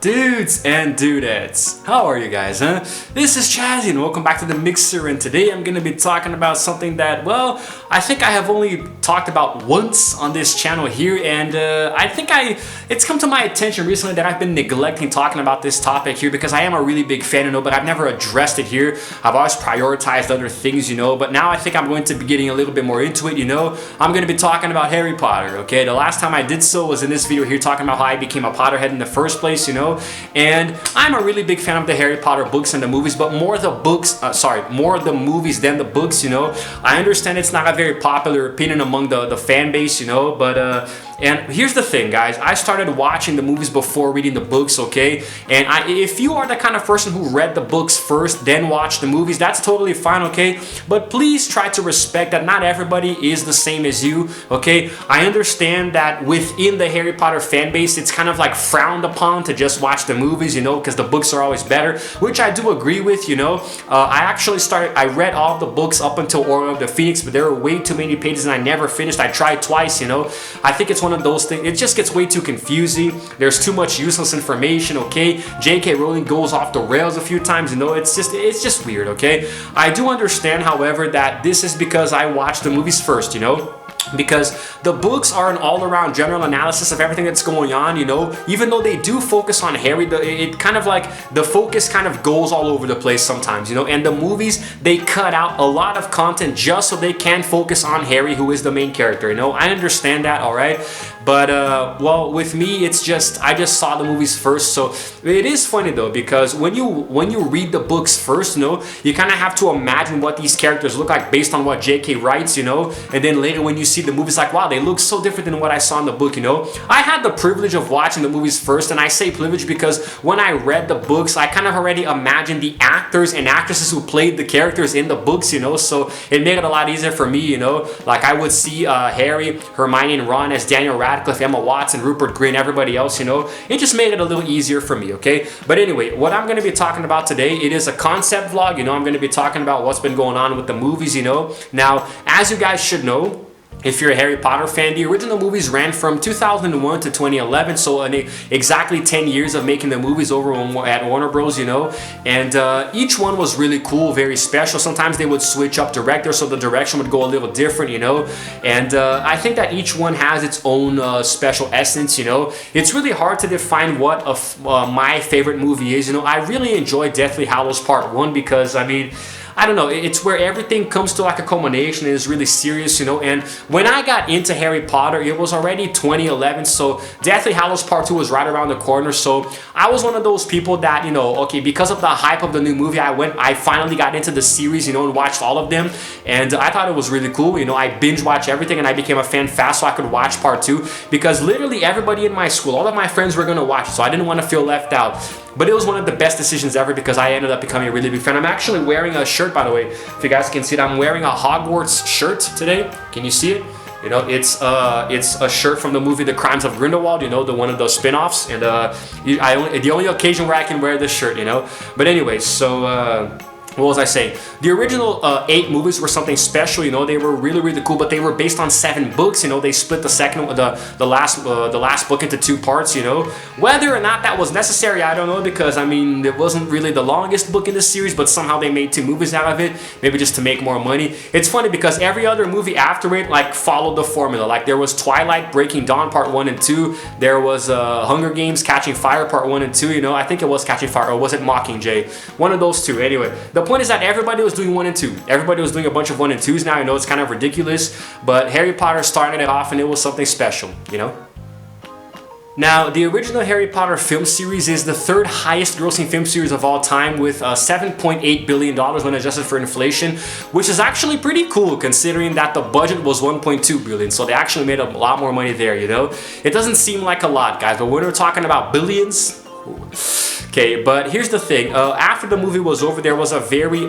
Dudes and dudettes, how are you guys, huh? This is Chazzy and welcome back to the Mixer, and today I'm gonna be talking about something that, well, I think I have only talked about once on this channel here, and I think it's come to my attention recently that I've been neglecting talking about this topic here because I am a really big fan, but I've never addressed it here. I've always prioritized other things, but now I think I'm going to be getting a little bit more into it, I'm gonna be talking about Harry Potter, okay? The last time I did so was in this video here talking about how I became a Potterhead in the first place, and I'm a really big fan of the Harry Potter books and the movies, but more the movies than the books, I understand it's not a very popular opinion among the fan base, but and here's the thing, guys, I started watching the movies before reading the books, okay? And if you are the kind of person who read the books first, then watched the movies, that's totally fine, okay? But please try to respect that not everybody is the same as you, okay? I understand that within the Harry Potter fan base, it's kind of like frowned upon to just watch the movies, because the books are always better, which I do agree with, I read all the books up until Order of the Phoenix, but there were way too many pages and I never finished. I tried twice, I think it's one of those things, it just gets way too confusing. There's too much useless information, okay? J.K. Rowling goes off the rails a few times, it's just weird, okay? I do understand, however, that this is because I watched the movies first, because the books are an all-around general analysis of everything that's going on, even though they do focus on Harry, it kind of like the focus kind of goes all over the place sometimes, and the movies, they cut out a lot of content just so they can focus on Harry, who is the main character, I understand that, all right? But well, with me, it's just I just saw the movies first, so it is funny though, because when you read the books first, you kind of have to imagine what these characters look like based on what J.K. writes, and then later when you see the movies, like, wow, they look so different than what I saw in the book, I had the privilege of watching the movies first, and I say privilege because when I read the books, I kind of already imagined the actors and actresses who played the characters in the books, so it made it a lot easier for me, like I would see Harry, Hermione, and Ron as Daniel Radcliffe, Emma Watson, Rupert Grint, everybody else, it just made it a little easier for me, okay? But anyway, what I'm going to be talking about today, it is a concept vlog, I'm going to be talking about what's been going on with the movies, Now, as you guys should know, if you're a Harry Potter fan, the original movies ran from 2001 to 2011, so exactly 10 years of making the movies over at Warner Bros, and each one was really cool, very special. Sometimes they would switch up directors, so the direction would go a little different, and I think that each one has its own special essence, It's really hard to define what my favorite movie is, I really enjoy Deathly Hallows Part 1 because, I don't know, it's where everything comes to like a culmination and is really serious, and when I got into Harry Potter, it was already 2011, so Deathly Hallows Part 2 was right around the corner, so I was one of those people that, okay, because of the hype of the new movie, I finally got into the series, and watched all of them, and I thought it was really cool, I binge watched everything, and I became a fan fast so I could watch Part 2, because literally everybody in my school, all of my friends were gonna watch it, so I didn't want to feel left out. But it was one of the best decisions ever because I ended up becoming a really big fan. I'm actually wearing a shirt, by the way. If you guys can see it, I'm wearing a Hogwarts shirt today. Can you see it? It's a shirt from the movie The Crimes of Grindelwald, the one of those spin-offs. And the only occasion where I can wear this shirt, But anyway, so what was I saying? The original 8 movies were something special, they were really, really cool, but they were based on 7 books, they split the last book into 2 parts, Whether or not that was necessary, I don't know, because, it wasn't really the longest book in the series, but somehow they made 2 movies out of it, maybe just to make more money. It's funny because every other movie after it, like, followed the formula. Like, there was Twilight Breaking Dawn Part 1 and 2, there was Hunger Games Catching Fire Part 1 and 2, I think it was Catching Fire, or was it Mockingjay? One of those 2, anyway. The point is that everybody was doing 1 and 2. Everybody was doing a bunch of 1 and 2s now. I know it's kind of ridiculous, but Harry Potter started it off and it was something special, Now, the original Harry Potter film series is the 3rd highest grossing film series of all time with $7.8 billion when adjusted for inflation, which is actually pretty cool considering that the budget was $1.2 billion, so they actually made a lot more money there, It doesn't seem like a lot, guys, but when we're talking about billions, Okay, but here's the thing. After the movie was over, there was a very,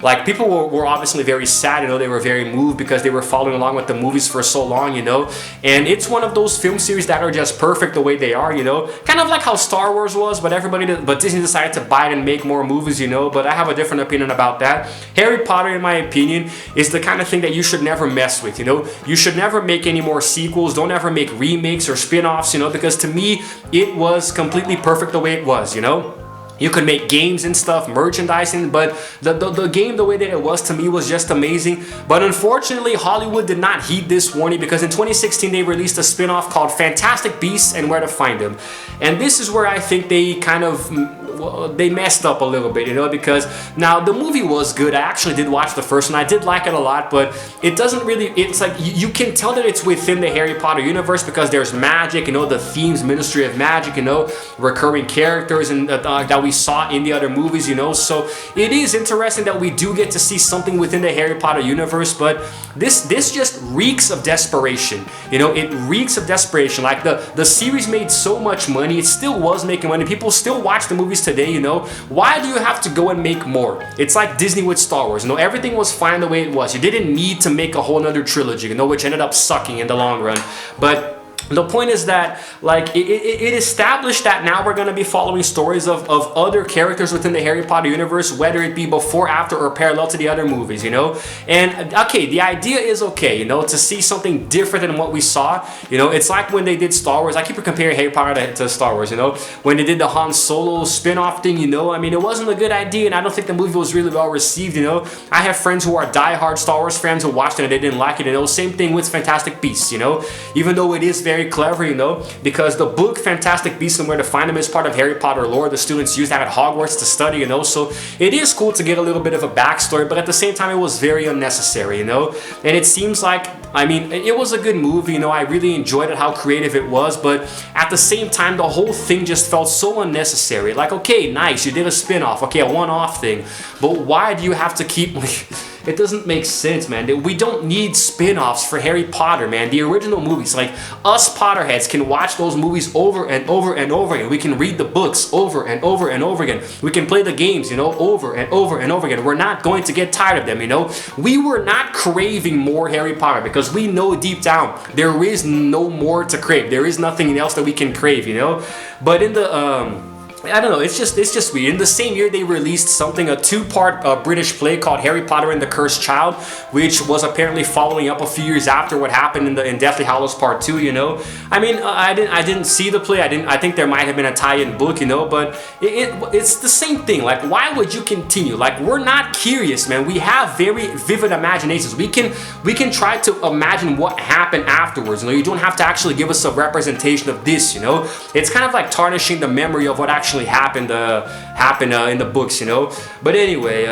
like, people were obviously very sad, you know, they were very moved because they were following along with the movies for so long, you know, and it's one of those film series that are just perfect the way they are, you know, kind of like how Star Wars was, but Disney decided to buy it and make more movies, you know, but I have a different opinion about that. Harry Potter, in my opinion, is the kind of thing that you should never mess with, you know, you should never make any more sequels, don't ever make remakes or spin-offs, you know, because to me, it was completely perfect the way it was, you know. You could make games and stuff, merchandising, but the game, the way that it was, to me, was just amazing. But unfortunately, Hollywood did not heed this warning, because in 2016 they released a spin-off called Fantastic Beasts and Where to Find Them. And this is where I think they kind of, well, they messed up a little bit, you know, because now the movie was good. I actually did watch the first one. I did like it a lot, but it doesn't really, it's like, you can tell that it's within the Harry Potter universe because there's magic, you know, the themes, Ministry of Magic, you know, recurring characters and that we saw in the other movies, you know, so it is interesting that we do get to see something within the Harry Potter universe, but this just reeks of desperation, you know, it reeks of desperation. Like the series made so much money, it still was making money, people still watch the movies today, you know, why do you have to go and make more? It's like Disney with Star Wars, you know, everything was fine the way it was, you didn't need to make a whole nother trilogy, you know, which ended up sucking in the long run. But the point is that, like, it established that now we're going to be following stories of other characters within the Harry Potter universe, whether it be before, after, or parallel to the other movies, you know? And, okay, the idea is okay, you know, to see something different than what we saw, you know? It's like when they did Star Wars. I keep comparing Harry Potter to Star Wars, you know? When they did the Han Solo spin-off thing, you know? I mean, it wasn't a good idea, and I don't think the movie was really well received, you know? I have friends who are die-hard Star Wars fans who watched it and they didn't like it, you know? Same thing with Fantastic Beasts, you know? Even though it is very clever, you know, because the book Fantastic Beasts and Where to Find Them is part of Harry Potter lore. The students use that at Hogwarts to study, you know, so it is cool to get a little bit of a backstory, but at the same time it was very unnecessary, you know, and it seems like, I mean, it was a good movie, you know, I really enjoyed it, how creative it was, but at the same time the whole thing just felt so unnecessary. Like, okay, nice, you did a spin-off, okay, a one-off thing, but why do you have to keep, like, it doesn't make sense, man. We don't need spin-offs for Harry Potter, man. The original movies, like, us Potterheads can watch those movies over and over and over again. We can read the books over and over and over again. We can play the games, you know, over and over and over again. We're not going to get tired of them, you know. We were not craving more Harry Potter because we know deep down there is no more to crave. There is nothing else that we can crave, you know. But in the I don't know, it's just weird. In the same year, they released something, a two-part British play called Harry Potter and the Cursed Child, which was apparently following up a few years after what happened in Deathly Hallows Part 2, you know. I mean, I didn't see the play. I think there might have been a tie-in book, you know, but it's the same thing. Like, why would you continue? Like, we're not curious, man. We have very vivid imaginations. We can try to imagine what happened afterwards, you know. You don't have to actually give us a representation of this, you know. It's kind of like tarnishing the memory of what actually happened in the books, you know. But anyway,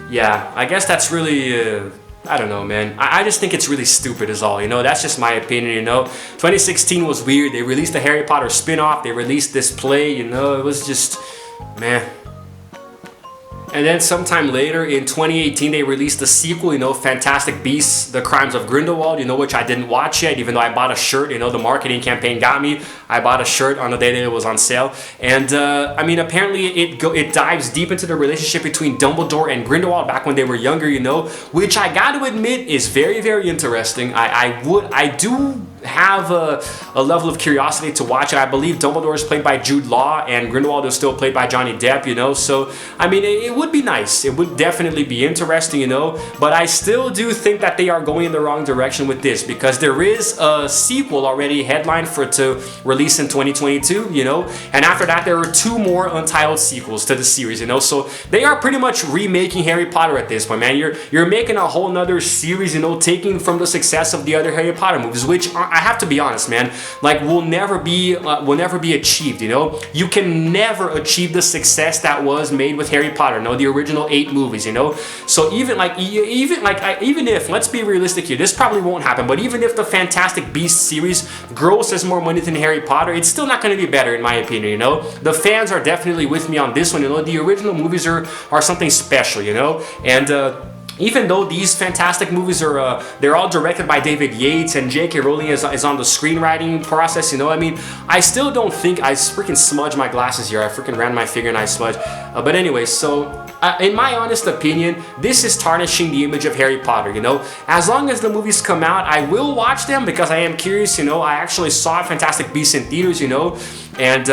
yeah, I guess that's really I don't know, man. I just think it's really stupid is all, you know. That's just my opinion, you know. 2016 was weird. They released the Harry Potter spin-off. They released this play, you know. It was just, man. And then sometime later in 2018, they released the sequel, you know, Fantastic Beasts, The Crimes of Grindelwald, you know, which I didn't watch yet, even though I bought a shirt, you know, the marketing campaign got me. I bought a shirt on the day that it was on sale. And, I mean, apparently it dives deep into the relationship between Dumbledore and Grindelwald back when they were younger, you know, which I got to admit is very, very interesting. I do have a level of curiosity to watch it. I believe Dumbledore is played by Jude Law and Grindelwald is still played by Johnny Depp, you know, so I mean it would be nice, it would definitely be interesting, you know, but I still do think that they are going in the wrong direction with this, because there is a sequel already headlined to release in 2022, you know, and after that there are 2 more untitled sequels to the series, you know, so they are pretty much remaking Harry Potter at this point, man. You're making a whole nother series, you know, taking from the success of the other Harry Potter movies, which I have to be honest, man, like will never be achieved, you know. You can never achieve the success that was made with Harry Potter, no, the original 8 movies, you know. So even if, let's be realistic here, this probably won't happen, but even if the Fantastic Beasts series grosses more money than Harry Potter, it's still not going to be better in my opinion, you know. The fans are definitely with me on this one, you know. The original movies are something special, you know, and even though these fantastic movies are, they're all directed by David Yates and J.K. Rowling is on the screenwriting process, you know, I mean, I still don't think, I freaking smudged my glasses here, I freaking ran my finger and I smudged, but anyway, so, in my honest opinion, this is tarnishing the image of Harry Potter, you know. As long as the movies come out, I will watch them because I am curious, you know. I actually saw Fantastic Beasts in theaters, you know, and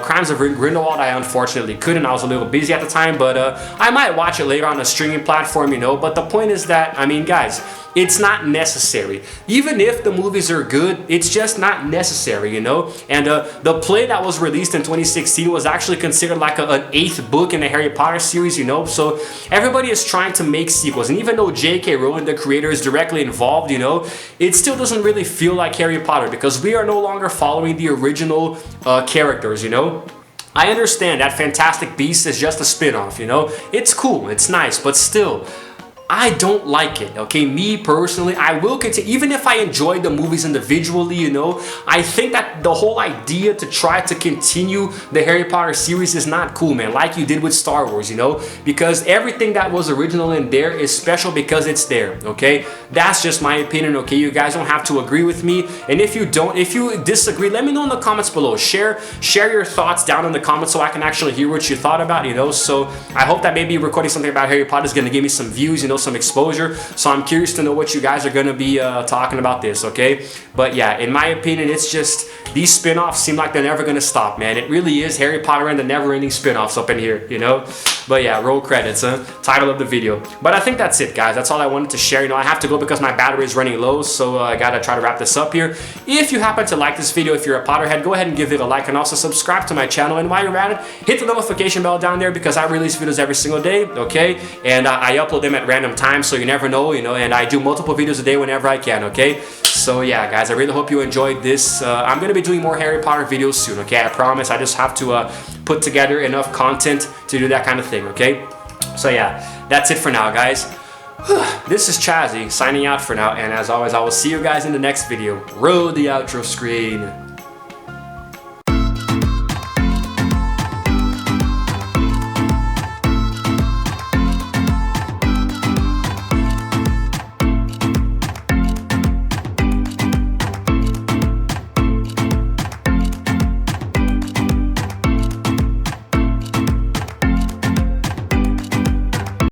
Crimes of Grindelwald, I unfortunately couldn't. I was a little busy at the time, but I might watch it later on a streaming platform, you know. But the point is that, I mean, guys, it's not necessary. Even if the movies are good, it's just not necessary, you know. And the play that was released in 2016 was actually considered like an 8th book in the Harry Potter series, you know. So everybody is trying to make sequels, and even though J.K. Rowling, the creator, is directly involved, you know, it still doesn't really feel like Harry Potter because we are no longer following the original characters, you know. I understand that Fantastic Beasts is just a spin-off, you know. It's cool, it's nice, but still, I don't like it, okay? Me personally, I will continue, even if I enjoy the movies individually, you know, I think that the whole idea to try to continue the Harry Potter series is not cool, man, like you did with Star Wars, you know, because everything that was original in there is special because it's there, okay? That's just my opinion, okay? You guys don't have to agree with me, and if you disagree, let me know in the comments below. Share your thoughts down in the comments so I can actually hear what you thought about, you know. So I hope that maybe recording something about Harry Potter is going to give me some views, you know, some exposure. So I'm curious to know what you guys are going to be talking about this, okay? But yeah, in my opinion, it's just these spin-offs seem like they're never going to stop, man. It really is Harry Potter and the Neverending spin-offs up in here, you know? But yeah, roll credits, huh? Title of the video. But I think that's it, guys. That's all I wanted to share. You know, I have to go because my battery is running low, so I gotta try to wrap this up here. If you happen to like this video, if you're a Potterhead, go ahead and give it a like and also subscribe to my channel. And while you're at it, hit the notification bell down there because I release videos every single day, okay? And I upload them at random times, so you never know, you know, and I do multiple videos a day whenever I can, okay? So yeah, guys, I really hope you enjoyed this. I'm gonna be doing more Harry Potter videos soon, okay? I promise. I just have to put together enough content to do that kind of thing, okay? So yeah, that's it for now, guys. This is Chazzy signing out for now, and as always, I will see you guys in the next video. Roll the outro screen.